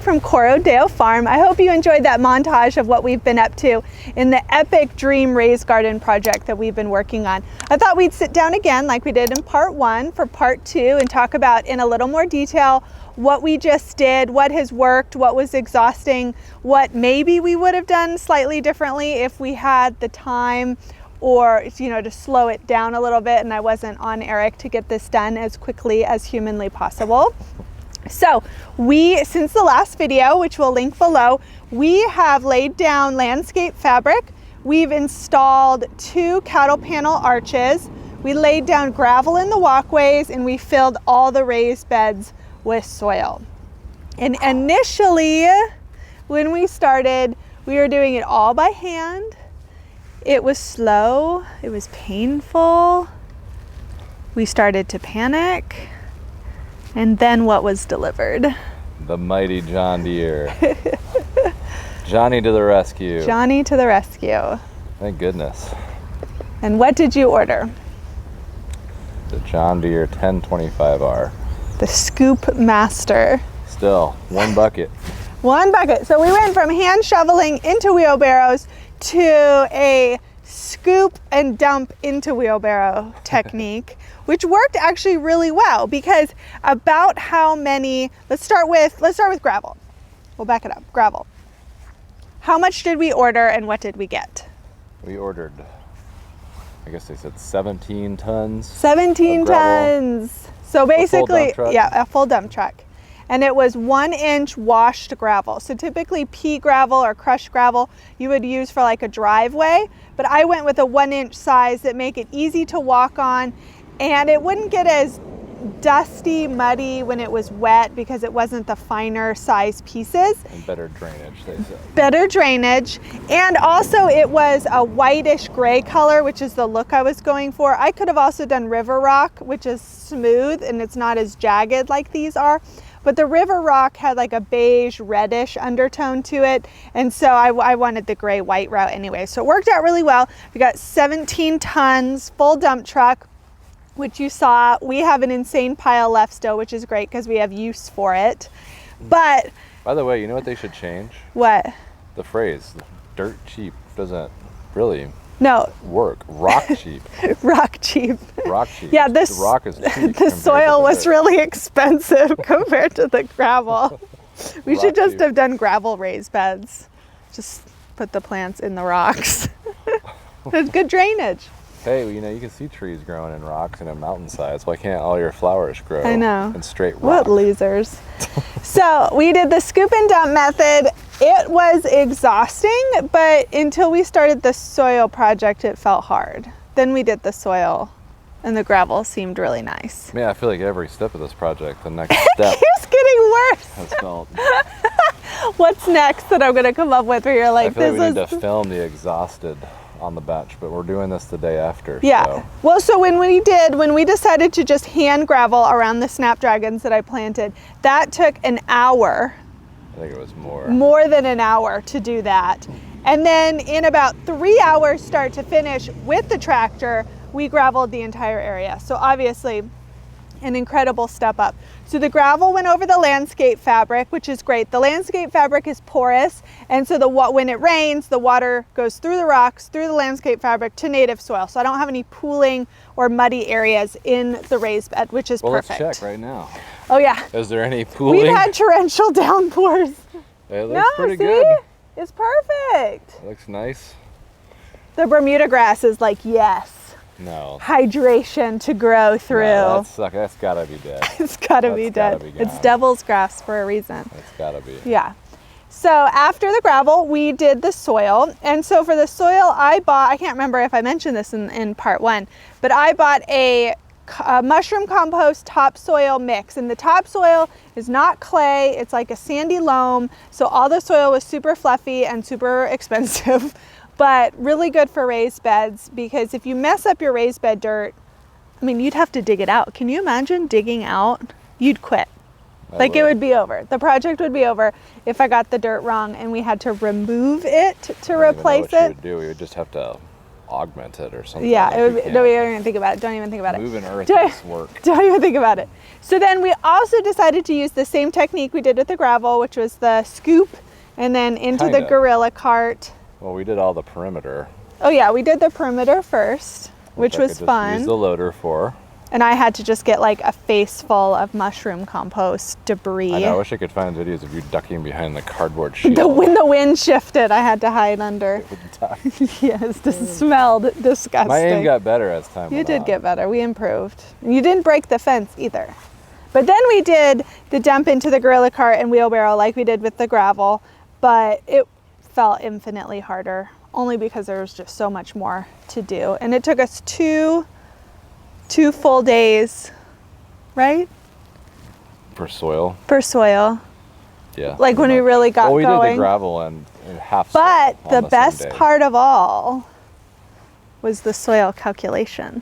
from Corodeo Farm. I hope you enjoyed that montage of what we've been up to in the epic dream raised garden project that we've been working on. I thought we'd sit down again like we did in part 1 for part 2 and talk about in a little more detail what we just did, what has worked, what was exhausting, what maybe we would have done slightly differently if we had the time, or to slow it down a little bit and I wasn't on Eric to get this done as quickly as humanly possible. So since the last video, which we'll link below, we have laid down landscape fabric. We've installed 2 cattle panel arches. We laid down gravel in the walkways and we filled all the raised beds with soil. And initially, when we started, we were doing it all by hand. It was slow, it was painful. We started to panic. And then what was delivered? The mighty John Deere. Johnny to the rescue. Johnny to the rescue. Thank goodness. And what did you order? The John Deere 1025R. The Scoop Master. Still, 1 bucket. 1 bucket. So we went from hand shoveling into wheelbarrows to a scoop and dump into wheelbarrow technique, which worked actually really well because about how many, let's start with gravel. We'll back it up, gravel. How much did we order and what did we get? We ordered, I guess they said 17 tons. 17 tons. So basically, a full dump truck. And it was 1-inch washed gravel. So typically pea gravel or crushed gravel you would use for like a driveway, but I went with a 1-inch size that make it easy to walk on and it wouldn't get as dusty, muddy when it was wet because it wasn't the finer size pieces. And better drainage, they said. Better drainage. And also it was a whitish gray color, which is the look I was going for. I could have also done river rock, which is smooth and it's not as jagged like these are. But the river rock had like a beige reddish undertone to it. And so I wanted the gray white route anyway. So it worked out really well. We got 17 tons, full dump truck, which you saw. We have an insane pile left still, which is great because we have use for it. But by the way, you know what they should change? What? The phrase, dirt cheap doesn't really work. Rock cheap. Rock cheap. Rock cheap. Yeah, the rock is cheap. The soil was really expensive compared to the gravel. We should just have done gravel raised beds. Just put the plants in the rocks. There's good drainage. Hey, you can see trees growing in rocks and in mountainsides. Why can't all your flowers grow in straight rock? What losers. So we did the scoop and dump method. It was exhausting, but until we started the soil project, it felt hard. Then we did the soil and the gravel seemed really nice. Yeah, I feel like every step of this project, the next step keeps getting worse. has felt. What's next that I'm gonna come up with where you're like, I feel like we need to film the exhausted on the bench, but we're doing this the day after. Yeah. So. Well, so when we decided to just hand gravel around the snapdragons that I planted, that took an hour. I think it was more. More than an hour to do that. And then in about 3 hours start to finish with the tractor, we graveled the entire area. So obviously an incredible step up. So the gravel went over the landscape fabric, which is great. The landscape fabric is porous, and so when it rains, the water goes through the rocks, through the landscape fabric to native soil. So I don't have any pooling or muddy areas in the raised bed, which is perfect. Let's check right now. Oh yeah. Is there any pooling? We've had torrential downpours. It looks pretty good. It's perfect. It looks nice. The Bermuda grass is like, yes. No. Hydration to grow through. No, that's gotta be dead. It's gotta be dead. It's devil's grass for a reason. It's gotta be. Yeah. So after the gravel, we did the soil. And so for the soil, I can't remember if I mentioned this in part 1, but I bought a mushroom compost topsoil mix. And the topsoil is not clay, it's like a sandy loam. So all the soil was super fluffy and super expensive. But really good for raised beds because if you mess up your raised bed dirt, I mean, you'd have to dig it out. Can you imagine digging out? You'd quit. It would be over. The project would be over if I got the dirt wrong and we had to remove it to replace it. We would just have to augment it or something. Yeah, like it we would be, can't. don't even think about it. Don't even think about it. Moving earth Don't- is work. Don't even think about it. So then we also decided to use the same technique we did with the gravel, which was the scoop and then into the Kinda. Gorilla Cart. Well, we did all the perimeter, Oh yeah, we did the perimeter first, which I could was just fun. Use the loader for. And I had to just get like a face full of mushroom compost debris. I know, I wish I could find videos of you ducking behind the cardboard shield. When the wind shifted, I had to hide under. Yes, this smelled disgusting. My aim got better as time You went did on. get better. We improved. You didn't break the fence either. But then we did the dump into the Gorilla Cart and wheelbarrow like we did with the gravel, but it felt infinitely harder only because there was just so much more to do. And it took us two full days, right? For soil. For soil. Yeah. Like when we really got well, we going. did the gravel and half But soil on the same best day. part of all was the soil calculation.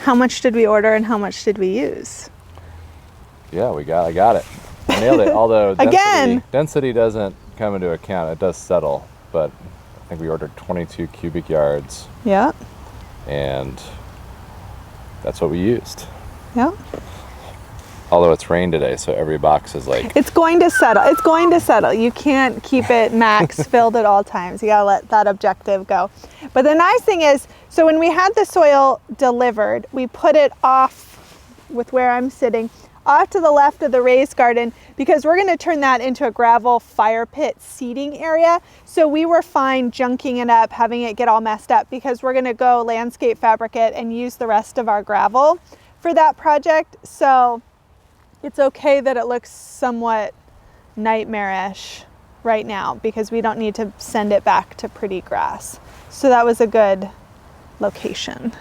How much did we order and how much did we use? Yeah, I got it. I nailed it. Although Again! density doesn't come into account. It does settle, but I think we ordered 22 cubic yards, Yeah, and that's what we used. yeah. Although it's rained today, so every box is like, It's going to settle. It's going to settle. You can't keep it max filled at all times. You gotta let that objective go. But the nice thing is, so when we had the soil delivered, we put it off with where I'm sitting, off to the left of the raised garden, because we're gonna turn that into a gravel fire pit seating area. So we were fine junking it up, having it get all messed up, because we're gonna go landscape fabric it and use the rest of our gravel for that project. So it's okay that it looks somewhat nightmarish right now because we don't need to send it back to pretty grass. So that was a good location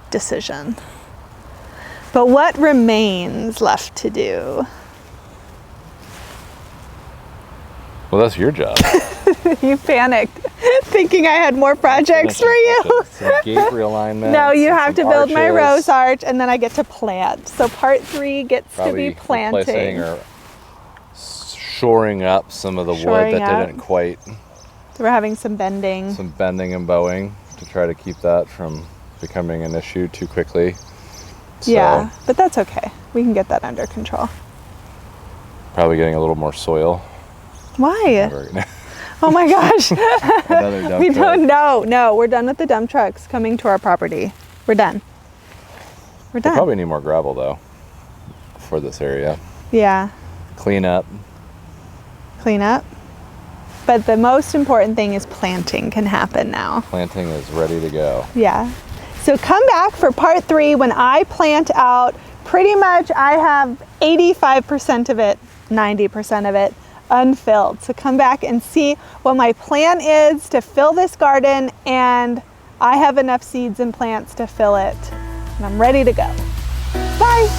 decision. But what remains left to do? well, that's your job. You panicked, thinking I had more projects for you. Some gate realignment. No, you have to some build my arches, rose arch and then I get to plant. So part 3 gets probably to be planting. replacing or shoring up some of the Shoring wood that up. didn't quite, So we're having some bending. some bending and bowing to try to keep that from becoming an issue too quickly. So, Yeah, but that's okay. We can get that under control. probably getting a little more soil. Why? We're- Oh my gosh. Another dump We truck. don't know. No, we're done with the dump trucks coming to our property. We're done. We're We'll done. probably need more gravel though for this area. Yeah, Clean up. clean up. But the most important thing is planting can happen now. Planting is ready to go. Yeah. So come back for part 3 when I plant out. Pretty much I have 85% of it, 90% of it unfilled. So come back and see what my plan is to fill this garden, and I have enough seeds and plants to fill it. And I'm ready to go. Bye.